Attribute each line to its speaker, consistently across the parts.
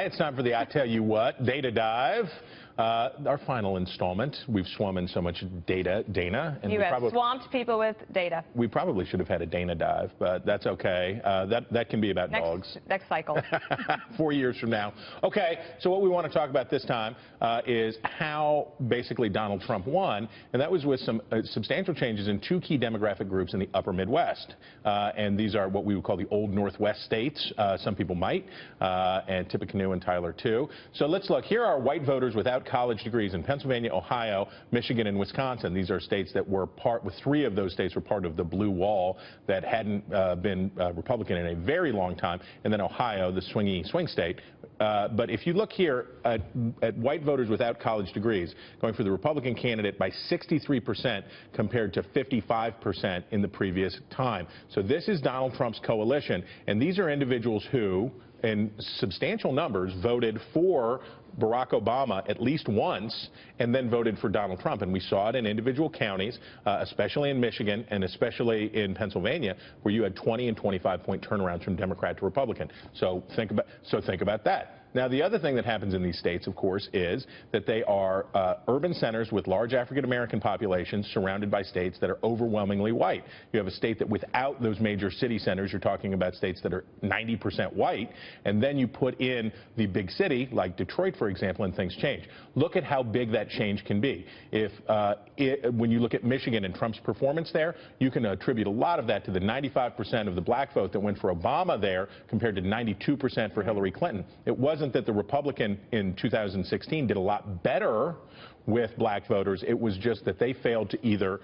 Speaker 1: It's time for the I Tell You What Data Dive. Our final installment. We've swum in so much data, Dana.
Speaker 2: And you have swamped people with data.
Speaker 1: We probably should have had a Dana dive, but that's okay. That can be about dogs.
Speaker 2: Next cycle.
Speaker 1: 4 years from now. Okay, so what we want to talk about this time is how basically Donald Trump won, and that was with some substantial changes in two key demographic groups in the upper Midwest. And these are what we would call the old Northwest states. Some people might, and Tippecanoe and Tyler too. So let's look. Here are white voters without college degrees in Pennsylvania, Ohio, Michigan, and Wisconsin. These are states that were three of those states were part of the blue wall that hadn't been Republican in a very long time, and then Ohio, the swing state. But if you look here at white voters without college degrees, going for the Republican candidate by 63% compared to 55% in the previous time. So this is Donald Trump's coalition, and these are individuals who, in substantial numbers, voted for Barack Obama at least once and then voted for Donald Trump. And we saw it in individual counties, especially in Michigan and especially in Pennsylvania, where you had 20 and 25-point turnarounds from Democrat to Republican. So think about that. Now, the other thing that happens in these states, of course, is that they are urban centers with large African-American populations surrounded by states that are overwhelmingly white. You have a state that without those major city centers, you're talking about states that are 90% white, and then you put in the big city, like Detroit, for example, and things change. Look at how big that change can be. When you look at Michigan and Trump's performance there, you can attribute a lot of that to the 95% of the black vote that went for Obama there compared to 92% for Hillary Clinton. It wasn't that the Republican in 2016 did a lot better with black voters. It was just that they failed to either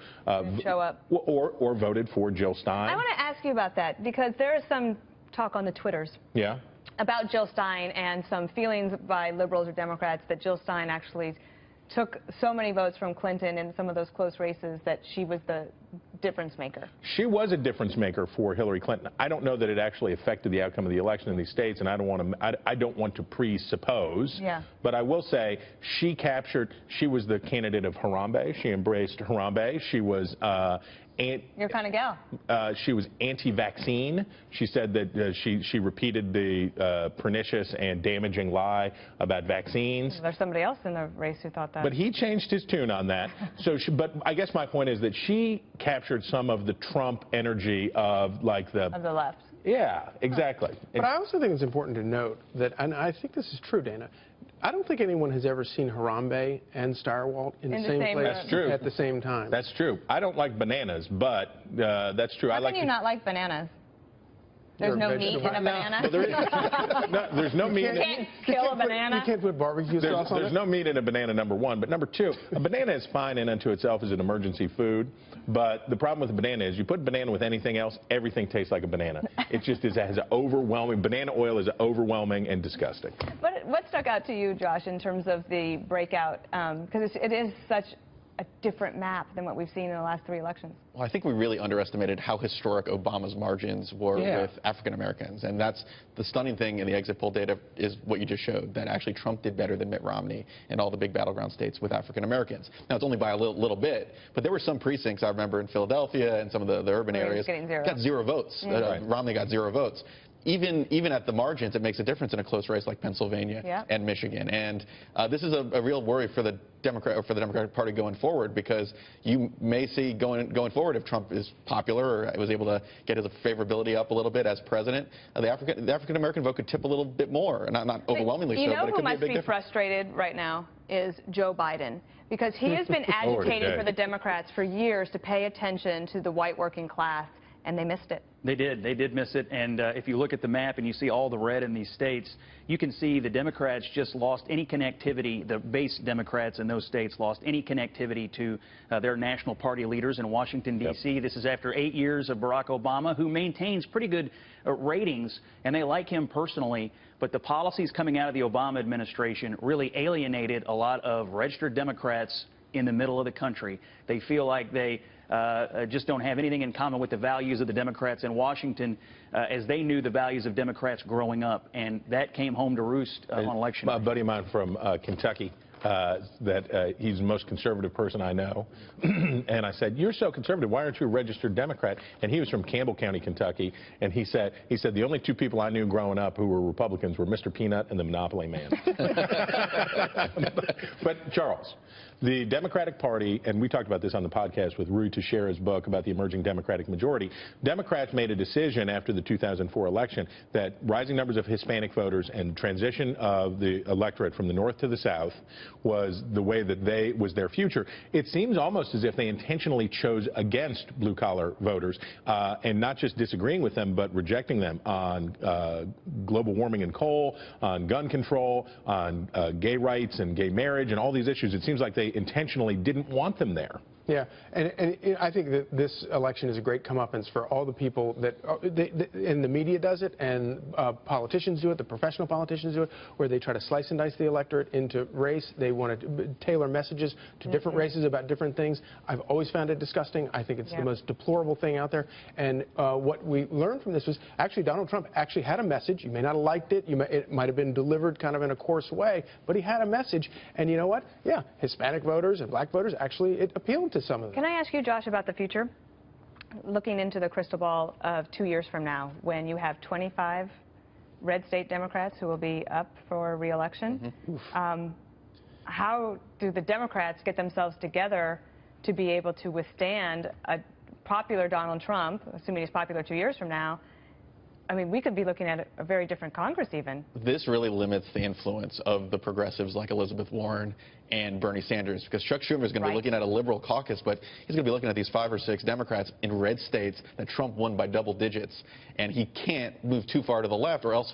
Speaker 2: show up
Speaker 1: or voted for Jill Stein.
Speaker 2: I want to ask you about that because there is some talk on the Twitters about Jill Stein and some feelings by liberals or Democrats that Jill Stein actually took so many votes from Clinton in some of those close races that she was the difference maker.
Speaker 1: She was a difference maker for Hillary Clinton. I don't know that it actually affected the outcome of the election in these states, and I don't want to presuppose.
Speaker 2: Yeah.
Speaker 1: But I will say she was the candidate of Harambe. She embraced Harambe. She was
Speaker 2: your kind of gal.
Speaker 1: She was anti-vaccine. She said that she repeated the pernicious and damaging lie about vaccines.
Speaker 2: There's somebody else in the race who thought that.
Speaker 1: But he changed his tune on that. But I guess my point is that she captured some of the Trump energy of
Speaker 2: the left.
Speaker 1: Yeah, exactly.
Speaker 3: But I also think it's important to note that, and I think this is true, Dana, I don't think anyone has ever seen Harambe and Stirewalt in the same place at the same time.
Speaker 1: That's true. I don't like bananas, but that's true.
Speaker 2: How can you not like bananas? There's no meat in a banana?
Speaker 1: There's no meat.
Speaker 2: You can't kill a banana?
Speaker 3: You can't put barbecue sauce on it?
Speaker 1: There's no meat in a banana, number one. But number two, a banana is fine in and unto itself as an emergency food. But the problem with a banana is you put banana with anything else, everything tastes like a banana. It just has an overwhelming, banana oil is overwhelming and disgusting.
Speaker 2: What stuck out to you, Josh, in terms of the breakout? Because it is such a different map than what we've seen in the last three elections.
Speaker 4: Well, I think we really underestimated how historic Obama's margins were with African Americans. And that's the stunning thing in the exit poll data is what you just showed, that actually Trump did better than Mitt Romney in all the big battleground states with African Americans. Now, it's only by a little bit, but there were some precincts, I remember, in Philadelphia and some of the urban areas, got 0 votes. Romney got 0 votes. Even at the margins, it makes a difference in a close race like Pennsylvania and Michigan. And this is a real worry for the Democratic Party going forward, because you may see going forward, if Trump is popular or was able to get his favorability up a little bit as president, the African American vote could tip a little bit more, not overwhelmingly so, but it could be a big difference.
Speaker 2: You know who must be frustrated right now is Joe Biden, because he has been agitating for the Democrats for years to pay attention to the white working class, and they missed it.
Speaker 5: They did miss it, and if you look at the map and you see all the red in these states, you can see the Democrats just lost any connectivity, the base Democrats in those states lost any connectivity to their national party leaders in Washington, D.C. This is after 8 years of Barack Obama, who maintains pretty good ratings, and they like him personally, but the policies coming out of the Obama administration really alienated a lot of registered Democrats in the middle of the country. They feel like they just don't have anything in common with the values of the Democrats in Washington, as they knew the values of Democrats growing up, and that came home to roost on election night.
Speaker 1: A buddy of mine from Kentucky that he's the most conservative person I know. And I said, "You're so conservative. Why aren't you a registered Democrat?" And he was from Campbell County, Kentucky. And he said the only two people I knew growing up who were Republicans were Mr. Peanut and the Monopoly Man. But Charles, the Democratic Party, and we talked about this on the podcast with Rui Teixeira's book about the emerging Democratic majority, Democrats made a decision after the 2004 election that rising numbers of Hispanic voters and transition of the electorate from the north to the south was the way that was their future. It seems almost as if they intentionally chose against blue-collar voters and not just disagreeing with them, but rejecting them on global warming and coal, on gun control, on gay rights and gay marriage and all these issues. It seems like they intentionally didn't want them there.
Speaker 3: Yeah, and I think that this election is a great comeuppance for all the people that, and the media does it, and politicians do it, the professional politicians do it, where they try to slice and dice the electorate into race. They want to tailor messages to different races about different things. I've always found it disgusting. I think it's the most deplorable thing out there. And what we learned from this was actually Donald Trump actually had a message. You may not have liked it. It might have been delivered kind of in a coarse way, but he had a message. And you know what? Yeah, Hispanic voters and black voters, actually, it appealed to some of them.
Speaker 2: Can I ask you, Josh, about the future? Looking into the crystal ball of 2 years from now, when you have 25 red state Democrats who will be up for re-election, how do the Democrats get themselves together to be able to withstand a popular Donald Trump, assuming he's popular 2 years from now? I mean, we could be looking at a very different Congress even.
Speaker 4: This really limits the influence of the progressives like Elizabeth Warren and Bernie Sanders, because Chuck Schumer is going to be looking at a liberal caucus, but he's going to be looking at these 5 or 6 Democrats in red states that Trump won by double digits, and he can't move too far to the left, or else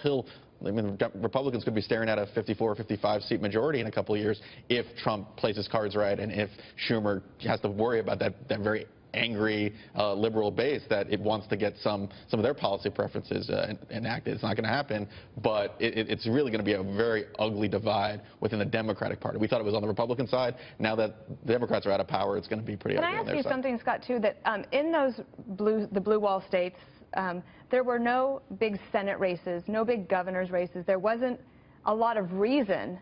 Speaker 4: Republicans could be staring at a 54 or 55 seat majority in a couple of years if Trump plays his cards right, and if Schumer has to worry about that very angry liberal base that it wants to get some of their policy preferences enacted. It's not going to happen, but it's really going to be a very ugly divide within the Democratic Party. We thought it was on the Republican side. Now that the Democrats are out of power, it's going to be pretty ugly on their side.
Speaker 2: Can I ask you something, Scott, too, that in those the blue wall states, there were no big Senate races, no big governor's races. There wasn't a lot of reason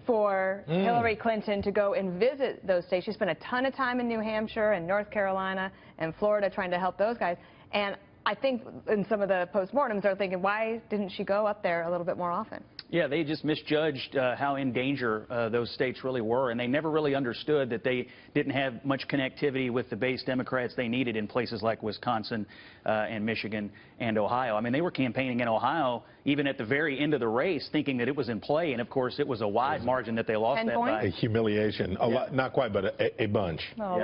Speaker 2: for Hillary Clinton to go and visit those states. She spent a ton of time in New Hampshire and North Carolina and Florida trying to help those guys. And I think in some of the postmortems they're thinking, why didn't she go up there a little bit more often?
Speaker 5: Yeah, they just misjudged how in danger those states really were, and they never really understood that they didn't have much connectivity with the base Democrats they needed in places like Wisconsin and Michigan and Ohio. I mean, they were campaigning in Ohio even at the very end of the race thinking that it was in play, and of course it was a wide margin that they lost that by.
Speaker 1: A humiliation. A lot, not quite, but a bunch.
Speaker 2: A lot.